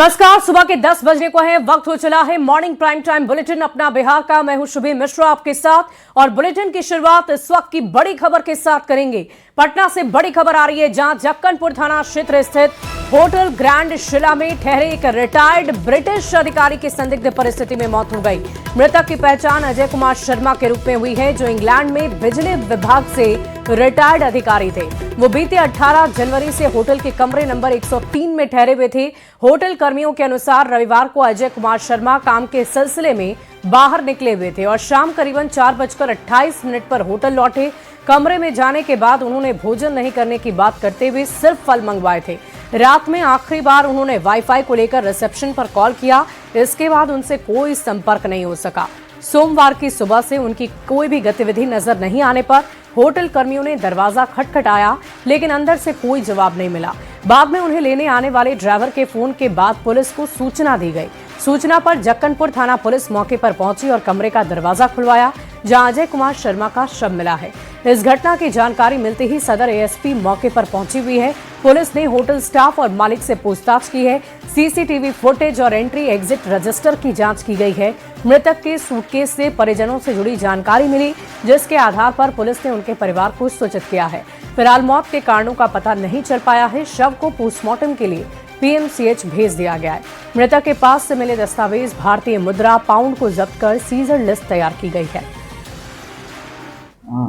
नमस्कार। सुबह के 10 बजने को है, वक्त हो चला है मॉर्निंग प्राइम टाइम बुलेटिन अपना बिहार का। मैं हूं शुभी मिश्रा आपके साथ और बुलेटिन की शुरुआत इस वक्त की बड़ी खबर के साथ करेंगे। पटना से बड़ी खबर आ रही है, जहां जक्कनपुर थाना क्षेत्र स्थित होटल ग्रैंड शिला में ठहरे एक रिटायर्ड ब्रिटिश अधिकारी की संदिग्ध परिस्थिति में मौत हो गई। मृतक की पहचान अजय कुमार शर्मा के रूप में हुई है, जो इंग्लैंड में बिजली विभाग से रिटायर्ड अधिकारी थे। वो बीते 18 जनवरी से होटल के कमरे नंबर 103 में ठहरे हुए थे। होटल कर्मियों के अनुसार रविवार को अजय कुमार शर्मा काम के सिलसिले में बाहर निकले हुए थे और शाम करीबन 4:28 पर होटल लौटे। कमरे में जाने के बाद उन्होंने भोजन नहीं करने की बात करते हुए सिर्फ फल मंगवाए थे। रात में आखिरी बार उन्होंने वाईफाई को लेकर रिसेप्शन पर कॉल किया। इसके बाद उनसे कोई संपर्क नहीं हो सका। सोमवार की सुबह से उनकी कोई भी गतिविधि नजर नहीं आने पर होटल कर्मियों ने दरवाजा खटखटाया, लेकिन अंदर से कोई जवाब नहीं मिला। बाद में उन्हें लेने आने वाले ड्राइवर के फोन के बाद पुलिस को सूचना दी गई। सूचना पर जक्कनपुर थाना पुलिस मौके पर पहुंची और कमरे का दरवाजा खुलवाया, जहां अजय कुमार शर्मा का शव मिला है। इस घटना की जानकारी मिलते ही सदर एएसपी मौके पर पहुंची हुई है। पुलिस ने होटल स्टाफ और मालिक से पूछताछ की है। सीसीटीवी फुटेज और एंट्री एग्जिट रजिस्टर की जांच की गई है। मृतक के सूटकेस से परिजनों से जुड़ी जानकारी मिली, जिसके आधार पर पुलिस ने उनके परिवार को सूचित किया है। फिलहाल मौत के कारणों का पता नहीं चल पाया है। शव को पोस्टमार्टम के लिए पीएमसीएच भेज दिया गया है। मृतक के पास से मिले दस्तावेज, भारतीय मुद्रा, पाउंड को जब्त कर सीजर लिस्ट तैयार की गई है।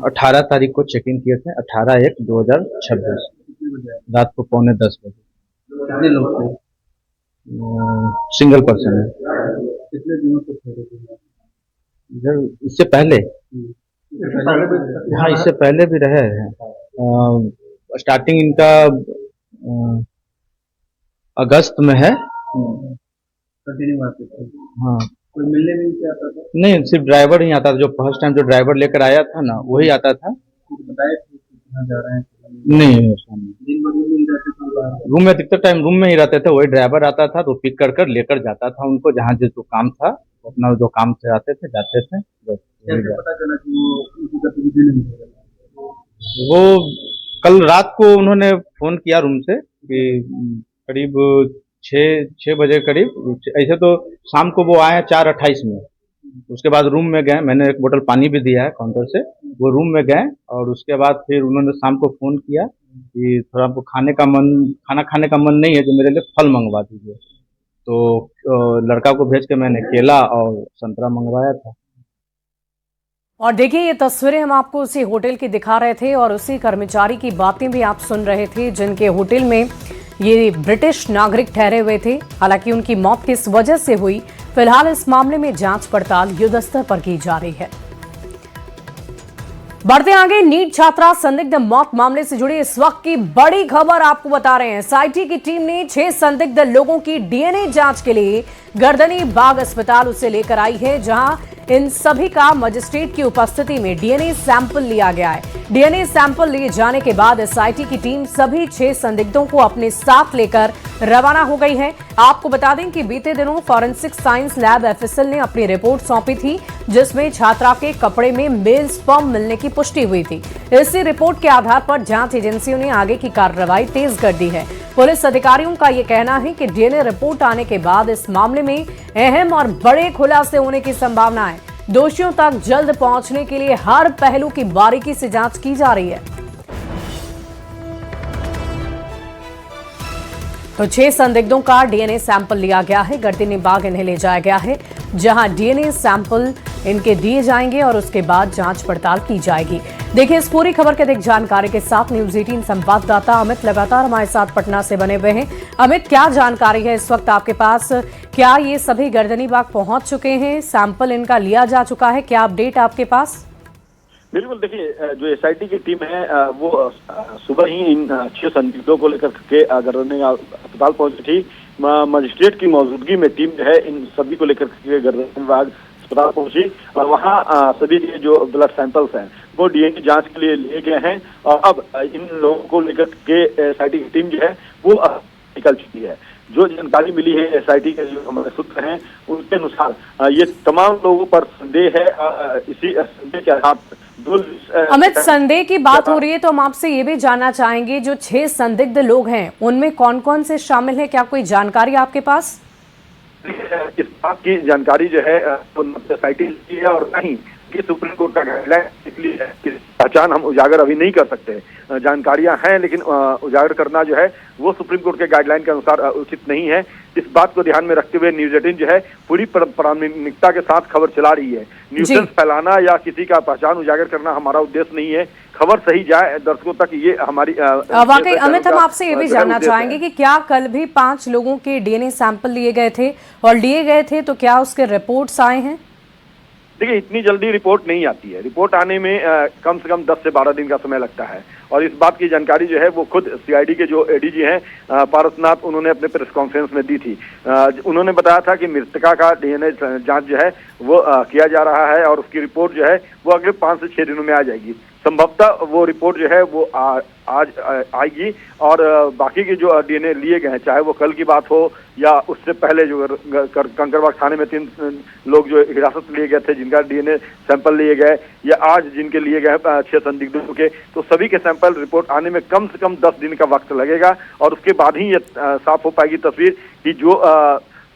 18 तारीख को चेक इन किए थे, 18/1/2026 रात को 9:45 बजे। कितने लोग थे? सिंगल पर्सन है। कितने दिनों तक ठहरे थे? इधर इससे पहले हाँ, इससे पहले भी रहे हैं। स्टार्टिंग इनका अगस्त में है। कंटिन्यू आते थे? हाँ। कोई मिलने भी नहीं आता था? नहीं, सिर्फ ड्राइवर ही आता था। जो फर्स्ट टाइम जो ड्राइवर लेकर आया था ना, वही आता था। कुछ बताए थे कहाँ जा रहे हैं? नहीं, दिन भर में ही रहते थे? रूम में अधिकतर टाइम रूम में ही रहते थे। वही ड्राइवर आता था तो पिक कर लेकर जाता था उनको, जहाँ जो काम था अपना जो काम से आते थे जाते थे। कैसे पता चला कि वो उनकी गतिविधि नहीं हो रही? वो कल रात को उन्होंने फोन किया रूम से कि करीब 6 बजे करीब। ऐसे तो शाम को वो आए 4:28 में। उसके बाद रूम में गए, मैंने एक बोतल पानी भी दिया है काउंटर से। वो रूम में गए और उसके बाद फिर उन्होंने शाम को फोन किया कि थोड़ा हमको खाना खाने का मन नहीं है, जो मेरे लिए फल मंगवा दीजिए। तो लड़का को भेज के मैंने केला और संतरा मंगवाया था। और देखिए, ये तस्वीरें हम आपको उसी होटल की दिखा रहे थे और उसी कर्मचारी की बातें भी आप सुन रहे थे, जिनके होटल में ये ब्रिटिश नागरिक ठहरे हुए थे। हालांकि उनकी मौत किस वजह से हुई, फिलहाल इस मामले में जांच पड़ताल युद्ध स्तर पर की जा रही है। बढ़ते आगे, नीट छात्रा संदिग्ध मौत मामले से जुड़ी इस वक्त की बड़ी खबर आपको बता रहे हैं। एसआईटी की टीम ने 6 संदिग्ध लोगों की डीएनए जांच के लिए गर्दनी बाग अस्पताल उसे लेकर आई है, जहां इन सभी का मजिस्ट्रेट की उपस्थिति में डीएनए सैंपल लिया गया है। डीएनए सैंपल लिए जाने के बाद एसआईटी की टीम सभी 6 संदिग्धों को अपने साथ लेकर रवाना हो गई है। आपको बता दें कि बीते दिनों फॉरेंसिक साइंस लैब एफएसएल ने अपनी रिपोर्ट सौंपी थी, जिसमें छात्रा के कपड़े में मेल स्पर्म मिलने की पुष्टि हुई थी। इसी रिपोर्ट के आधार पर जांच एजेंसियों ने आगे की कार्रवाई तेज कर दी है। पुलिस अधिकारियों का यह कहना है कि डीएनए रिपोर्ट आने के बाद इस मामले में अहम और बड़े खुलासे होने की संभावना है। दोषियों तक जल्द पहुंचने के लिए हर पहलू की बारीकी से जांच की जा रही है। तो 6 संदिग्धों का डीएनए सैंपल लिया गया है। गर्दनी बाग इन्हें ले जाया गया है, जहां डीएनए सैंपल इनके दिए जाएंगे और उसके बाद जांच पड़ताल की जाएगी। देखिए, इस पूरी खबर के अधिक जानकारी के साथ न्यूज 18 संवाददाता अमित लगातार हमारे साथ पटना से बने हुए हैं। अमित, क्या जानकारी है इस वक्त आपके पास? क्या ये सभी गर्दनी बाग पहुंच चुके हैं? सैंपल इनका लिया जा चुका है? क्या अपडेट आपके पास? बिल्कुल, देखिए, जो एसआईटी की टीम है वो सुबह ही इन 6 संदिग्धों को लेकर के गर्दनी अस्पताल पहुंची थी। मजिस्ट्रेट की मौजूदगी में टीम जो है इन सभी को लेकर के गर्दनी बाग अस्पताल पहुंची और वहां सभी के जो ब्लड सैंपल्स हैं वो डीएनए जांच के लिए लिए गए हैं। और अब इन लोगों को लेकर के एसआईटी की टीम जो है वो निकल चुकी है। जो जानकारी मिली है एसआईटी के जो हमारे सूत्र हैं उनके अनुसार ये तमाम लोगों पर संदेह है। इसी संदेह के आधार पर अमित, संदेह की बात हो रही है तो हम आपसे ये भी जानना चाहेंगे, जो 6 संदिग्ध लोग हैं उनमें कौन कौन से शामिल हैं, क्या कोई जानकारी आपके पास? इस बात की जानकारी जो है एसआईटी की है और नहीं कि सुप्रीम कोर्ट का गाइडलाइन, इसलिए पहचान हम उजागर अभी नहीं कर सकते। जानकारियां हैं लेकिन उजागर करना जो है वो सुप्रीम कोर्ट के गाइडलाइन के अनुसार उचित नहीं है। इस बात को ध्यान में रखते हुए न्यूज 18 जो है पूरी प्रामाणिकता के साथ खबर चला रही है। न्यूसेंस फैलाना या किसी का पहचान उजागर करना हमारा उद्देश्य नहीं है। खबर सही जाए दर्शकों तक, ये हमारी वाकई अमित, हम आपसे ये भी जानना चाहेंगे कि क्या कल भी 5 लोगों के डीएनए सैंपल लिए गए थे, और लिए गए थे तो क्या उसके रिपोर्ट्स आए हैं? देखिए, इतनी जल्दी रिपोर्ट नहीं आती है। रिपोर्ट आने में कम से कम 10 से 12 दिन का समय लगता है, और इस बात की जानकारी जो है वो खुद सीआईडी के जो एडीजी हैं पारसनाथ, उन्होंने अपने प्रेस कॉन्फ्रेंस में दी थी। उन्होंने बताया था कि मृतका का डीएनए जांच जो है वो किया जा रहा है और उसकी रिपोर्ट जो है वो अगले 5 से 6 दिनों में आ जाएगी। संभवतः वो रिपोर्ट जो है वो आज आएगी, और बाकी के जो डीएनए लिए गए हैं, चाहे वो कल की बात हो या उससे पहले जो कंकड़बाग थाने में 3 लोग जो हिरासत लिए गए थे जिनका डीएनए सैंपल लिए गए, या आज जिनके लिए गए 6 संदिग्धों के, तो सभी के सैंपल रिपोर्ट आने में कम से कम 10 दिन का वक्त लगेगा, और उसके बाद ही ये साफ हो पाएगी तस्वीर कि जो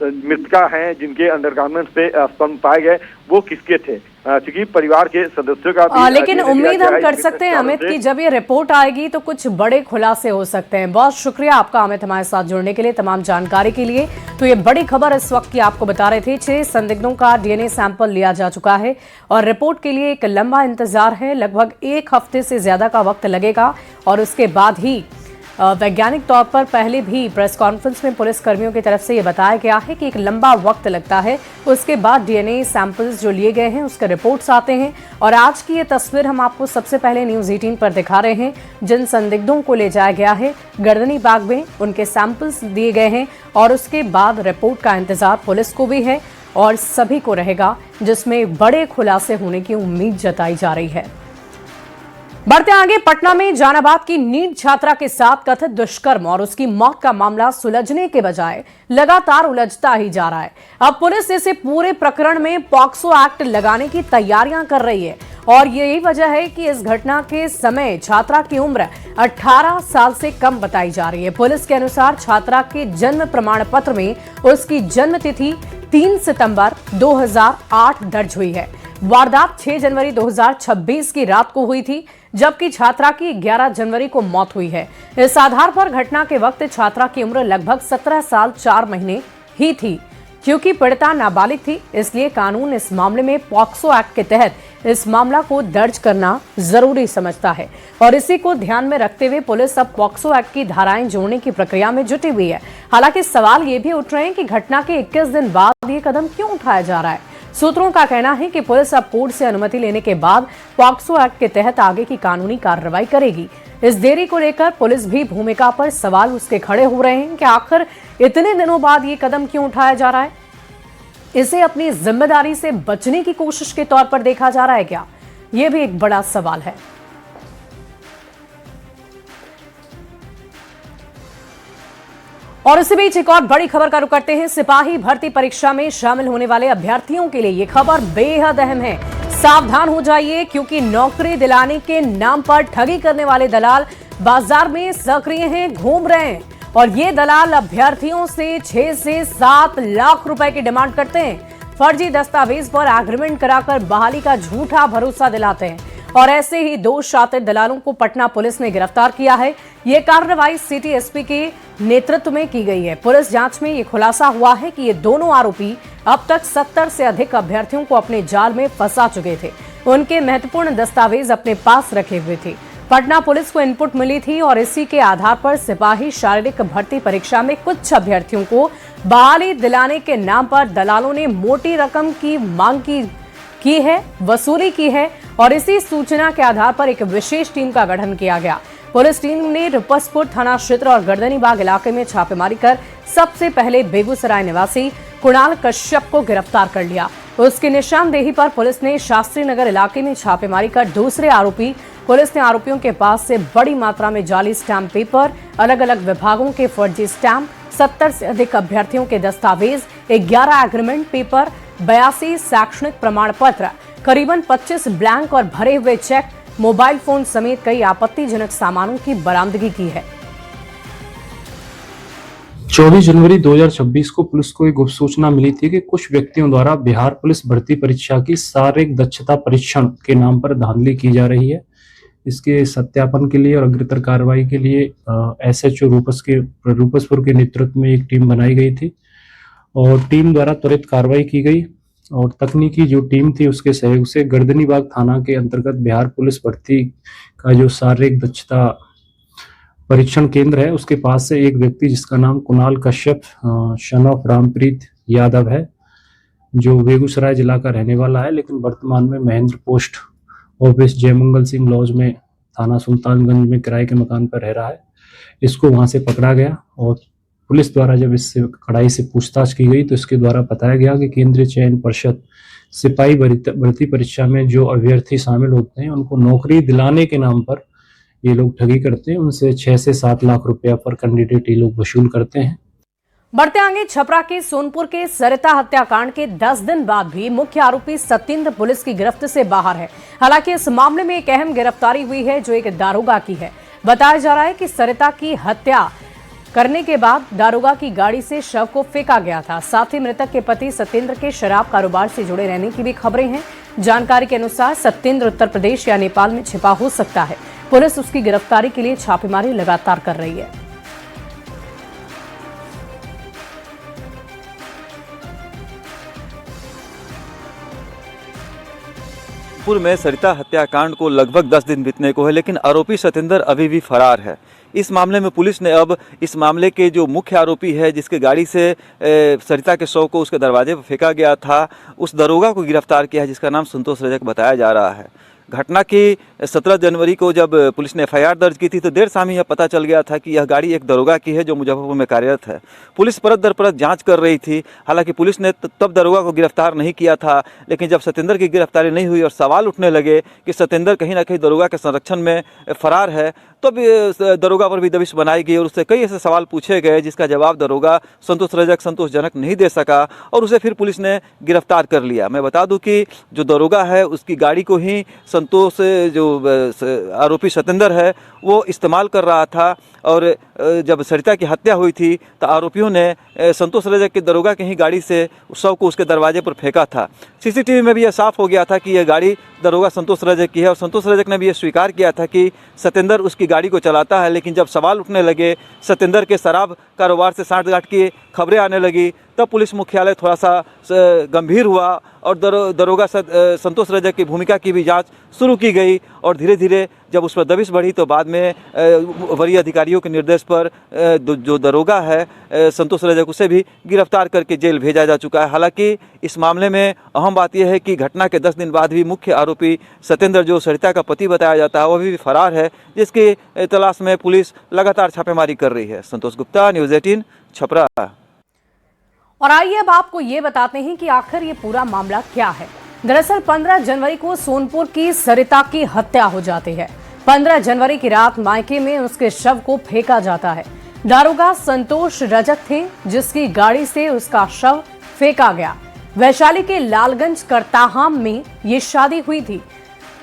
मृतका हैं जिनके अंडरगारमेंट्स पे स्पर्म पाए गए वो किसके थे, क्योंकि परिवार के सदस्यों का भी लेकिन उम्मीद हम कर सकते हैं अमित कि जब ये रिपोर्ट आएगी तो कुछ बड़े खुलासे हो सकते हैं। बहुत शुक्रिया आपका अमित, हमारे साथ जुड़ने के लिए, तमाम जानकारी के लिए। तो ये बड़ी खबर इस वक्त की आपको बता रहे थे, 6 संदिग्धों का डीएनए सैंपल लिया जा चुका है और रिपोर्ट के लिए एक लंबा इंतजार है। लगभग 1 हफ्ते से ज्यादा का वक्त लगेगा, और उसके बाद ही वैज्ञानिक तौर पर पहले भी प्रेस कॉन्फ्रेंस में पुलिस कर्मियों की तरफ से ये बताया गया है कि एक लंबा वक्त लगता है। उसके बाद डीएनए सैंपल्स जो लिए गए हैं उसके रिपोर्ट्स आते हैं, और आज की ये तस्वीर हम आपको सबसे पहले न्यूज 18 पर दिखा रहे हैं। जिन संदिग्धों को ले जाया गया है गर्दनी बाग में, उनके सैंपल्स दिए गए हैं, और उसके बाद रिपोर्ट का इंतजार पुलिस को भी है और सभी को रहेगा, जिसमें बड़े खुलासे होने की उम्मीद जताई जा रही है। बढ़ते आगे, पटना में जहानाबाद की नीट छात्रा के साथ कथित दुष्कर्म और उसकी मौत का मामला सुलझने के बजाय लगातार उलझता ही जा रहा है। अब पुलिस इसे पूरे प्रकरण में पॉक्सो एक्ट लगाने की तैयारियां कर रही है, और यही वजह है कि इस घटना के समय छात्रा की उम्र 18 साल से कम बताई जा रही है। पुलिस के अनुसार छात्रा के जन्म प्रमाण पत्र में उसकी जन्म तिथि 3 सितंबर 2008 दर्ज हुई है। वारदात 6 जनवरी 2026 की रात को हुई थी, जबकि छात्रा की 11 जनवरी को मौत हुई है। इस आधार पर घटना के वक्त छात्रा की उम्र लगभग 17 साल 4 महीने ही थी। क्योंकि पीड़िता नाबालिग थी, इसलिए कानून इस मामले में पॉक्सो एक्ट के तहत इस मामला को दर्ज करना जरूरी समझता है, और इसी को ध्यान में रखते हुए पुलिस अब पॉक्सो एक्ट की धाराएं जोड़ने की प्रक्रिया में जुटी हुई है। हालांकि सवाल ये भी उठ रहे हैं कि घटना के 21 दिन बाद ये कदम क्यों उठाया जा रहा है। सूत्रों का कहना है कि पुलिस अब कोर्ट से अनुमति लेने के बाद पॉक्सो एक्ट के तहत आगे की कानूनी कार्रवाई करेगी। इस देरी को लेकर पुलिस भी भूमिका पर सवाल उसके खड़े हो रहे हैं कि आखिर इतने दिनों बाद ये कदम क्यों उठाया जा रहा है। इसे अपनी जिम्मेदारी से बचने की कोशिश के तौर पर देखा जा रहा है क्या, ये भी एक बड़ा सवाल है। और इसी बीच एक और बड़ी खबर का रुख करते हैं। सिपाही भर्ती परीक्षा में शामिल होने वाले अभ्यर्थियों के लिए ये खबर बेहद अहम है। सावधान हो जाइए, क्योंकि नौकरी दिलाने के नाम पर ठगी करने वाले दलाल बाजार में सक्रिय हैं, घूम रहे हैं, और ये दलाल अभ्यर्थियों से 6 से 7 लाख रुपए की डिमांड करते हैं। फर्जी दस्तावेज पर एग्रीमेंट कराकर बहाली का झूठा भरोसा दिलाते हैं, और ऐसे ही 2 शातिर दलालों को पटना पुलिस ने गिरफ्तार किया है। ये कार्रवाई सिटी एसपी के नेतृत्व में की गई है। पुलिस जांच में ये खुलासा हुआ है कि ये दोनों आरोपी अब तक 70 से अधिक अभ्यर्थियों को अपने जाल में फंसा चुके थे। उनके महत्वपूर्ण दस्तावेज अपने पास रखे हुए थे। पटना पुलिस को इनपुट मिली थी, और इसी के आधार पर सिपाही शारीरिक भर्ती परीक्षा में कुछ अभ्यर्थियों को बहाली दिलाने के नाम पर दलालों ने मोटी रकम की मांग की है, वसूली की है, और इसी सूचना के आधार पर एक विशेष टीम का गठन किया गया। पुलिस टीम ने रुपसपुर थाना क्षेत्र और गर्दनीबाग इलाके में छापेमारी कर सबसे पहले बेगूसराय निवासी कुणाल कश्यप को गिरफ्तार कर लिया। उसकी निशानदेही पर पुलिस ने शास्त्री नगर इलाके में छापेमारी कर दूसरे आरोपी पुलिस ने आरोपियों के पास से बड़ी मात्रा में जाली स्टैंप पेपर, अलग अलग विभागों के फर्जी स्टैंप, 70 से अधिक अभ्यर्थियों के दस्तावेज, 11 एग्रीमेंट पेपर, 82 शैक्षणिक प्रमाण पत्र, करीबन 25 ब्लैंक और भरे हुए चेक, मोबाइल फोन समेत कई आपत्तिजनक सामानों की बरामदगी की है। 24 जनवरी 2026 को पुलिस को एक गुप्त सूचना मिली थी कि कुछ व्यक्तियों द्वारा बिहार पुलिस भर्ती परीक्षा की शारीरिक दक्षता परीक्षण के नाम पर धांधली की जा रही है। इसके सत्यापन के लिए और अग्रतर कार्रवाई के लिए SHO रूपसपुर के नेतृत्व में एक टीम बनाई गई थी और टीम द्वारा त्वरित कार्रवाई की गई और तकनीकी जो टीम थी उसके सहयोग से गर्दनीबाग थाना के अंतर्गत बिहार पुलिस भर्ती का जो शारीरिक दक्षता परीक्षण केंद्र है उसके पास से एक व्यक्ति जिसका नाम कुणाल कश्यप सन ऑफ रामप्रीत यादव है, जो बेगूसराय जिला का रहने वाला है, लेकिन वर्तमान में Mahendra post office Jaimangal Singh lodge में थाना सुल्तानगंज में किराए के मकान पर रह रहा है। इसको वहां से पकड़ा गया और पुलिस द्वारा जब इससे कड़ाई से पूछताछ की गई तो इसके द्वारा बताया गया कि केंद्रीय चयन परिषद सिपाही भर्ती परीक्षा में जो अभ्यर्थी शामिल होते हैं उनको नौकरी दिलाने के नाम पर ये लोग ठगी करते हैं। उनसे 6 से 7 लाख रुपया पर कैंडिडेट ये लोग वसूल करते हैं। बढ़ते आगे, छपरा के सोनपुर के सरिता हत्याकांड के 10 दिन बाद भी मुख्य आरोपी सत्येंद्र पुलिस की गिरफ्त से बाहर है। हालांकि इस मामले में एक अहम गिरफ्तारी हुई है जो एक दारोगा की है। बताया जा रहा है कि सरिता की हत्या करने के बाद दारोगा की गाड़ी से शव को फेंका गया था। साथ ही मृतक के पति सत्येंद्र के शराब कारोबार से जुड़े रहने की भी खबरें हैं। जानकारी के अनुसार सत्येंद्र उत्तर प्रदेश या नेपाल में छिपा हो सकता है। पुलिस उसकी गिरफ्तारी के लिए छापेमारी लगातार कर रही है। जौनपुर में सरिता हत्याकांड को लगभग 10 दिन बीतने को है, लेकिन आरोपी सत्येंद्र अभी भी फरार है। इस मामले में पुलिस ने अब इस मामले के जो मुख्य आरोपी है, जिसके गाड़ी से सरिता के शव को उसके दरवाजे पर फेंका गया था, उस दरोगा को गिरफ्तार किया है, जिसका नाम संतोष रजक बताया जा रहा है। घटना की 17 जनवरी को जब पुलिस ने FIR दर्ज की थी तो देर शाम यह पता चल गया था कि यह गाड़ी एक दरोगा की है जो मुजफ्फरपुर में कार्यरत है। पुलिस परत दर परत जांच कर रही थी। हालांकि पुलिस ने तब दरोगा को गिरफ्तार नहीं किया था, लेकिन जब सत्येंद्र की गिरफ्तारी नहीं हुई और सवाल उठने लगे कि सत्येंद्र कहीं ना कहीं दरोगा के संरक्षण में फरार है, तब दरोगा पर भी दबिश बनाई गई और उससे कई ऐसे सवाल पूछे गए जिसका जवाब दरोगा संतोष रजक संतोषजनक नहीं दे सका और उसे फिर पुलिस ने गिरफ्तार कर लिया। मैं बता दूं कि जो दरोगा है उसकी गाड़ी को ही संतोष जो आरोपी सत्येंद्र है वो इस्तेमाल कर रहा था और जब सरिता की हत्या हुई थी तो आरोपियों ने संतोष रजक के दरोगा की ही गाड़ी से शव को उसके दरवाजे पर फेंका था। CCTV में भी यह साफ हो गया था कि यह गाड़ी दरोगा संतोष रजक की है और संतोष रजक ने भी यह स्वीकार किया था कि सत्येंद्र उसकी गाड़ी को चलाता है। लेकिन जब सवाल उठने लगे, सत्येंद्र के शराब कारोबार से साठगांठ की खबरें आने लगी, तब पुलिस मुख्यालय थोड़ा सा गंभीर हुआ और दरोगा संतोष रजक की भूमिका की भी जांच शुरू की गई और धीरे धीरे जब उस पर दबिश बढ़ी तो बाद में वरीय अधिकारियों के निर्देश पर जो दरोगा है संतोष रजक उसे भी गिरफ्तार करके जेल भेजा जा चुका है। हालांकि इस मामले में अहम बात यह है कि घटना के 10 दिन बाद भी मुख्य आरोपी सत्येंद्र जो सरिता का पति बताया जाता है वह भी फरार है, जिसकी तलाश में पुलिस लगातार छापेमारी कर रही है। संतोष गुप्ता, न्यूज़ 18, छपरा। और आइए अब आपको ये बताते हैं कि आखिर ये पूरा मामला क्या है। दरअसल 15 जनवरी को सोनपुर की सरिता की हत्या हो जाती है। 15 जनवरी की रात मायके में उसके शव को फेंका जाता है। दारोगा संतोष रजक थे जिसकी गाड़ी से उसका शव फेंका गया। वैशाली के लालगंज करताहाम में ये शादी हुई थी।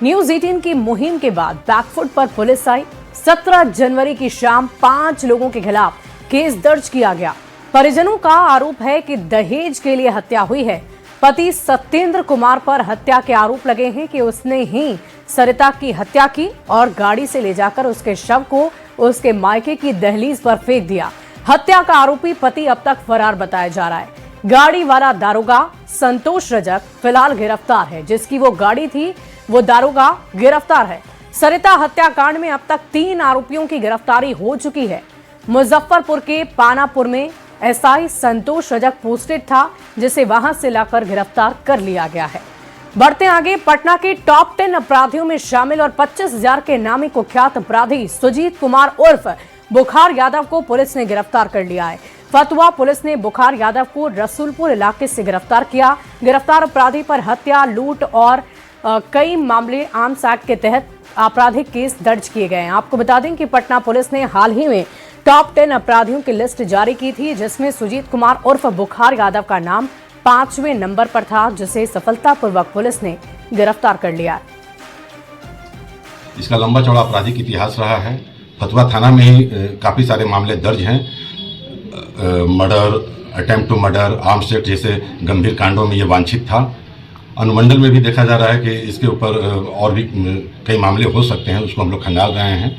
न्यूज़ 18 की मुहिम के बाद बैकफुट पर पुलिस आई। 17 जनवरी की शाम 5 लोगों के खिलाफ केस दर्ज किया गया। परिजनों का आरोप है कि दहेज के लिए हत्या हुई है। पति सत्येंद्र कुमार पर हत्या के आरोप लगे हैं कि उसने ही सरिता की हत्या की और गाड़ी से ले जाकर उसके शव को उसके मायके की दहलीज पर फेंक दिया। हत्या का आरोपी पति अब तक फरार बताया जा रहा है। गाड़ी वाला दारोगा संतोष रजक फिलहाल गिरफ्तार है। जिसकी वो गाड़ी थी वो दारोगा गिरफ्तार है। सरिता हत्याकांड में अब तक 3 आरोपियों की गिरफ्तारी हो चुकी है। मुजफ्फरपुर के पानापुर में SI संतोष रजक पोस्टेड था, जिसे वहां से लाकर गिरफ्तार कर लिया गया है। बढ़ते आगे, पटना के टॉप 10 अपराधियों में शामिल और 25,000 के नामी कुख्यात अपराधी सुजीत कुमार उर्फ बुखार यादव को पुलिस ने गिरफ्तार कर लिया है। फतुहा पुलिस ने बुखार यादव को रसूलपुर इलाके से गिरफ्तार किया। गिरफ्तार अपराधी पर हत्या, लूट और कई मामले आर्म्स एक्ट के तहत आपराधिक केस दर्ज किए गए हैं। आपको बता दें कि पटना पुलिस ने हाल ही में टॉप 10 अपराधियों की लिस्ट जारी की थी, जिसमें सुजीत कुमार उर्फ बुखार यादव का नाम 5वें नंबर पर था, जिसे सफलतापूर्वक पुलिस ने गिरफ्तार कर लिया। इसका लंबा चौड़ा आपराधिक इतिहास रहा है। फतुहा थाना में ही काफ़ी सारे मामले दर्ज हैं। Murder, attempt to murder, arms act जैसे गंभीर कांडों में ये वांछित था। अनुमंडल में भी देखा जा रहा है कि इसके ऊपर और भी कई मामले हो सकते हैं, उसको हम लोग खंगाल रहे हैं।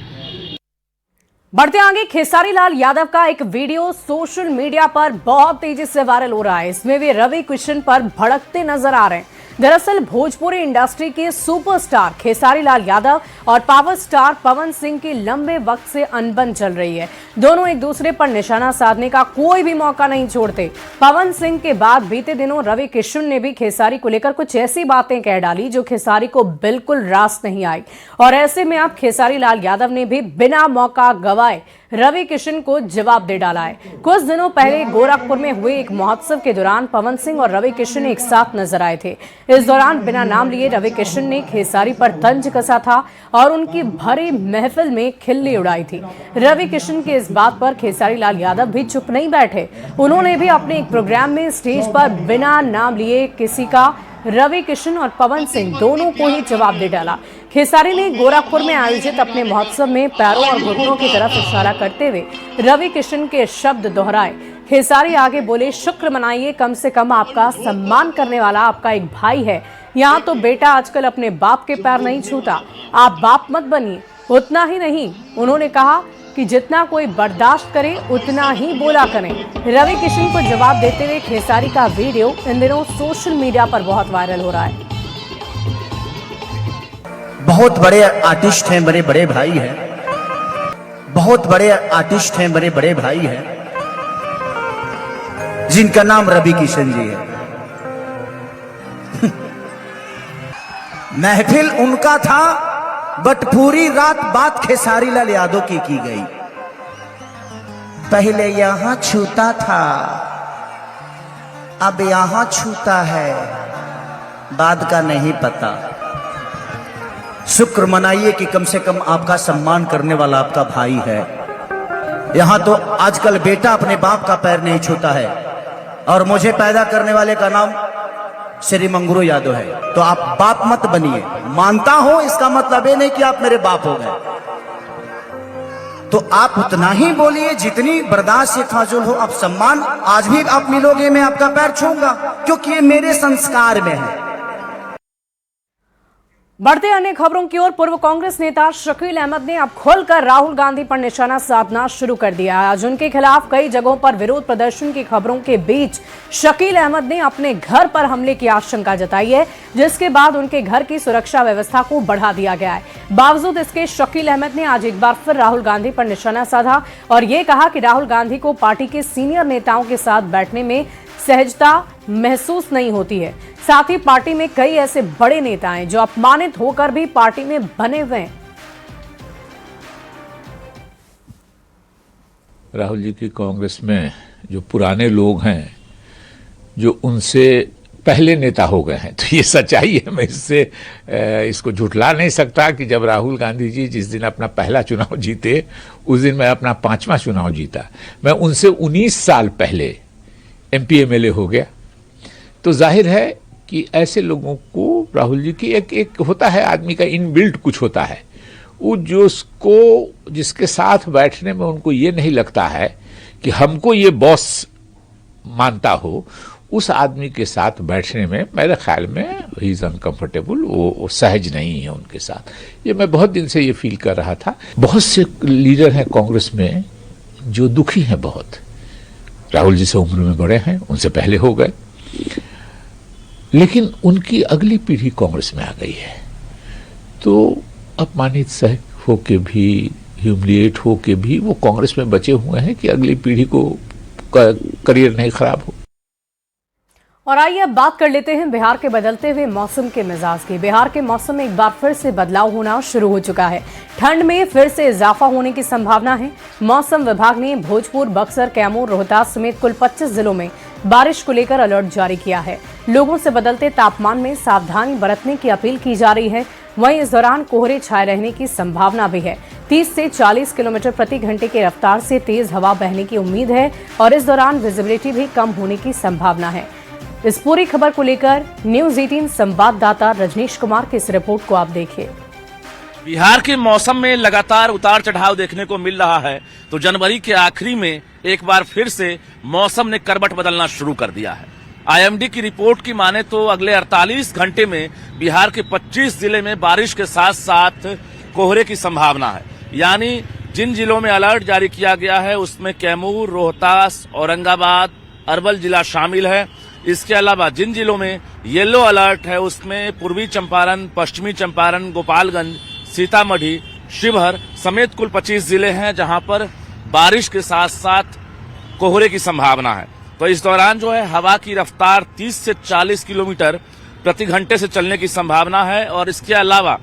बढ़ते आगे, खेसारी लाल यादव का एक वीडियो सोशल मीडिया पर बहुत तेजी से वायरल हो रहा है। इसमें वे रवि किशन पर भड़कते नजर आ रहे हैं। दरअसल भोजपुरी इंडस्ट्री के सुपरस्टार खेसारी लाल यादव और पावर स्टार पवन सिंह की लंबे वक्त से अनबन चल रही है। दोनों एक दूसरे पर निशाना साधने का कोई भी मौका नहीं छोड़ते। पवन सिंह के बाद बीते दिनों रवि किशन ने भी खेसारी को लेकर कुछ ऐसी बातें कह डाली जो खेसारी को बिल्कुल रास नहीं आई, और ऐसे में अब खेसारी लाल यादव ने भी बिना मौका गवाए रवि किशन को जवाब दे डाला है। कुछ दिनों पहले गोरखपुर में हुए एक महोत्सव के दौरान पवन सिंह और रवि किशन एक साथ नजर आए थे। इस दौरान बिना नाम लिए रवि किशन ने खेसारी पर तंज कसा था और उनकी भरी महफिल में खिल्ली उड़ाई थी। रवि किशन के इस बात पर खेसारी लाल यादव भी चुप नहीं बैठे। उन्होंने भी अपने एक प्रोग्राम में स्टेज पर बिना नाम लिए किसी का रवि किशन और पवन सिंह दोनों को ही जवाब दे डाला। खेसारी ने गोरखपुर में आयोजित अपने महोत्सव में पैरों और घुटनों की तरफ इशारा करते हुए रवि किशन के शब्द दोहराए। खेसारी आगे बोले, शुक्र मनाइए, कम से कम आपका सम्मान करने वाला आपका एक भाई है। यहाँ तो बेटा आजकल अपने बाप के पैर नहीं छूता, आप बाप मत बनिए। उतना ही नहीं, उन्होंने कहा कि जितना कोई बर्दाश्त करे उतना ही बोला करें। रवि किशन को जवाब देते हुए खेसारी का वीडियो इन दिनों सोशल मीडिया पर बहुत वायरल हो रहा है। बहुत बड़े आर्टिस्ट हैं, बड़े बड़े भाई हैं। बहुत बड़े आर्टिस्ट हैं, बड़े बड़े भाई हैं, जिनका नाम रवि किशन जी है। महफिल उनका था, बट पूरी रात बात खेसारी लाल यादव की गई। पहले यहां छूता था, अब यहां छूता है, बाद का नहीं पता। शुक्र मनाइए कि कम से कम आपका सम्मान करने वाला आपका भाई है। यहां तो आजकल बेटा अपने बाप का पैर नहीं छूता है, और मुझे पैदा करने वाले का नाम श्री मंगरू यादव है। तो आप बाप मत बनिए। मानता हूं, इसका मतलब ये नहीं कि आप मेरे बाप हो गए। तो आप उतना ही बोलिए जितनी बर्दाश्त से फाजुल हो। आप सम्मान आज भी आप मिलोगे, मैं आपका पैर छूंगा, क्योंकि ये मेरे संस्कार में है। बढ़ते अन्य खबरों की ओर, पूर्व कांग्रेस नेता शकील अहमद ने अब खुलकर राहुल गांधी पर निशाना साधना शुरू कर दिया है। आज उनके खिलाफ कई जगहों पर विरोध प्रदर्शन की खबरों के बीच शकील अहमद ने अपने घर पर हमले की आशंका जताई है, जिसके बाद उनके घर की सुरक्षा व्यवस्था को बढ़ा दिया गया है। बावजूद इसके शकील अहमद ने आज एक बार फिर राहुल गांधी पर निशाना साधा और ये कहा कि राहुल गांधी को पार्टी के सीनियर नेताओं के साथ बैठने में सहजता महसूस नहीं होती है। साथ ही पार्टी में कई ऐसे बड़े नेता हैं जो अपमानित होकर भी पार्टी में बने हुए हैं। राहुल जी की कांग्रेस में जो पुराने लोग हैं, जो उनसे पहले नेता हो गए हैं, तो ये सच्चाई है। मैं इसको झुठला नहीं सकता कि जब राहुल गांधी जी जिस दिन अपना पहला चुनाव जीते, उस दिन मैं अपना 5वां चुनाव जीता। मैं उनसे 19 साल पहले MP MLA हो गया। तो जाहिर है कि ऐसे लोगों को राहुल जी की एक होता है, आदमी का इनबिल्ट कुछ होता है, वो जिसके साथ बैठने में उनको ये नहीं लगता है कि हमको ये बॉस मानता हो, उस आदमी के साथ बैठने में मेरे ख्याल में ही इज अनकंफर्टेबल, वो सहज नहीं है उनके साथ। ये मैं बहुत दिन से ये फील कर रहा था। बहुत से लीडर हैं कांग्रेस में जो दुखी हैं बहुत। राहुल जी से उम्र में बड़े हैं, उनसे पहले हो गए, लेकिन उनकी अगली पीढ़ी कांग्रेस में आ गई है। तो अपमानित सह होके भी, ह्यूमिलिएट होके भी वो कांग्रेस में बचे हुए हैं कि अगली पीढ़ी को करियर नहीं खराब हो। और आइए अब बात कर लेते हैं बिहार के बदलते हुए मौसम के मिजाज की। बिहार के मौसम में एक बार फिर से बदलाव होना शुरू हो चुका है। ठंड में फिर से इजाफा होने की संभावना है। मौसम विभाग ने भोजपुर, बक्सर, कैमूर, रोहतास समेत कुल 25 जिलों में बारिश को लेकर अलर्ट जारी किया है। लोगों से बदलते तापमान में सावधानी बरतने की अपील की जा रही है। वहीं इस दौरान कोहरे छाए रहने की संभावना भी है। 30 से 40 किलोमीटर प्रति घंटे की रफ्तार से तेज हवा बहने की उम्मीद है और इस दौरान विजिबिलिटी भी कम होने की संभावना है। इस पूरी खबर को लेकर न्यूज 18 संवाददाता रजनीश कुमार की इस रिपोर्ट को आप देखिए। बिहार के मौसम में लगातार उतार चढ़ाव देखने को मिल रहा है, तो जनवरी के आखिरी में एक बार फिर से मौसम ने करवट बदलना शुरू कर दिया है। आईएमडी की रिपोर्ट की माने तो अगले 48 घंटे में बिहार के 25 जिले में बारिश के साथ साथ कोहरे की संभावना है। यानी जिन जिलों में अलर्ट जारी किया गया है उसमें कैमूर, रोहतास, औरंगाबाद, अरवल जिला शामिल है। इसके अलावा जिन जिलों में येलो अलर्ट है उसमें पूर्वी चंपारण, पश्चिमी चंपारण, गोपालगंज, सीतामढ़ी, शिवहर समेत कुल 25 जिले हैं जहां पर बारिश के साथ साथ कोहरे की संभावना है। तो इस दौरान जो है हवा की रफ्तार 30 से 40 किलोमीटर प्रति घंटे से चलने की संभावना है और इसके अलावा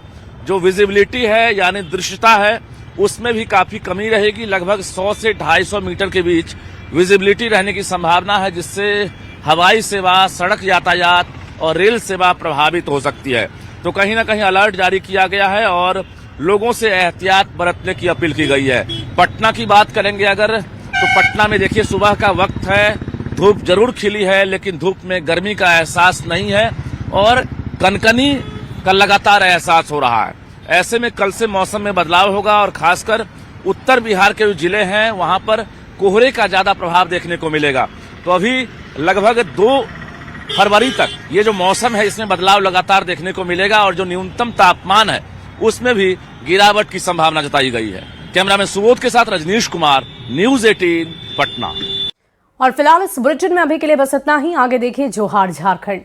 जो विजिबिलिटी है यानी दृश्यता है उसमें भी काफी कमी रहेगी। लगभग 100 से 250 मीटर के बीच विजिबिलिटी रहने की संभावना है, जिससे हवाई सेवा, सड़क यातायात और रेल सेवा प्रभावित हो सकती है। तो कहीं ना कहीं अलर्ट जारी किया गया है और लोगों से एहतियात बरतने की अपील की गई है। पटना की बात करेंगे अगर तो पटना में देखिए सुबह का वक्त है, धूप जरूर खिली है लेकिन धूप में गर्मी का एहसास नहीं है और कनकनी का लगातार एहसास हो रहा है। ऐसे में कल से मौसम में बदलाव होगा और खासकर उत्तर बिहार के जो जिले हैं वहां पर कोहरे का ज्यादा प्रभाव देखने को मिलेगा। तो अभी लगभग 2 फरवरी तक ये जो मौसम है इसमें बदलाव लगातार देखने को मिलेगा और जो न्यूनतम तापमान है उसमें भी गिरावट की संभावना जताई गई है। कैमरामैन सुबोध के साथ रजनीश कुमार, न्यूज 18 पटना। और फिलहाल इस बुलेटिन में अभी के लिए बस इतना ही। आगे देखिए जोहार झारखंड।